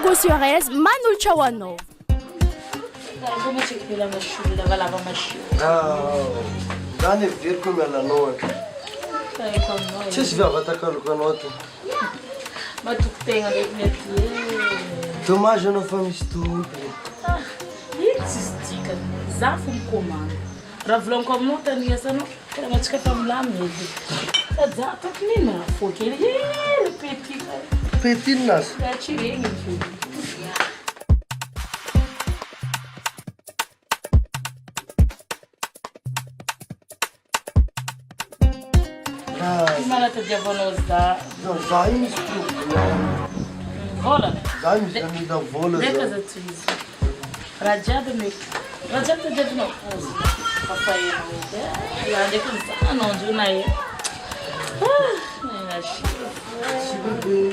Gosyorez manulcha wano. Como é que pela machula lava lava machula? Dani vir com ela não. Sai com nós. Se vai atacar com a nota. Mas tu tem ali minha Tu mais já não faz tudo. Isso dica, zafo comando. Ravlon como não tem essa não. Era mais que estamos lá mesmo. Já tô que nem na foque ele petit. Petit nas. Já tirei meu filho. Mana te diavonosa. Não, vai me estuprar. Vola. Vai me dar vola. Deixa eu te dizer. Rajada me. Rajada de não. Papai não. Lá de que não de na aí. Se bebê.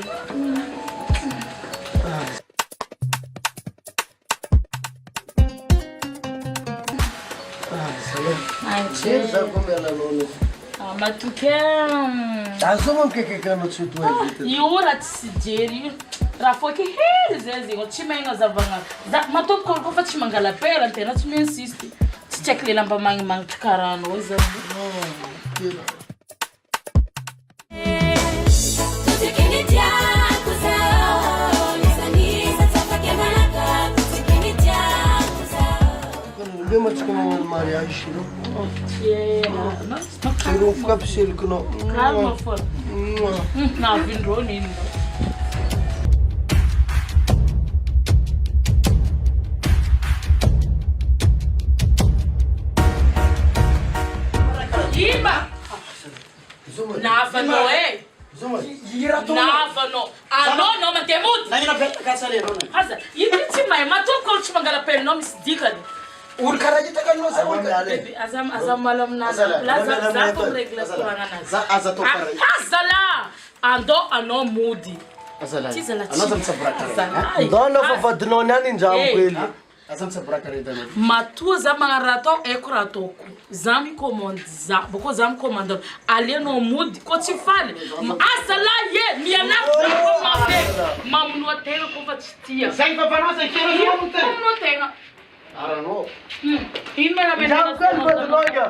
Ai, Você já comeu ela não? mas tu quer... Asuma que não te tu é. E ora te se diri. Rafo que eles dizem, o time ainda zavanga. Mas tu quando eu faço mangala pela antena, tu me insiste. Se check lhe lamba mang carano, isso. Vemos como uma mariagem, não? Ok. Eu vou ficar pensando que não. Calma, for. Não, vim rolando. Iba! Nava no é? Nava no. Ah, não, mas tem muito. Não, não pega casa ali, não. Asa, e tem mais, mas tu quando te mangala pelo nome se diga. O cara de tacar nossa Azam malam na za to regla kuranga na. Asa to para. Azala. Ando ano mudi. Azala. Tizala. Another sabra. Dona vovó de não nem já ele. Azam sabra careta. Matu zama rato e kuratoko. Zami comandiza, boko zam comandor. Ali no mudi ko ti fale. Azala ye, minha na ko mabe. Mamu no tenho ko fatia. Sai para nós aqui não tem. Não tenho. I don't know. Inmena Já o cara de longa.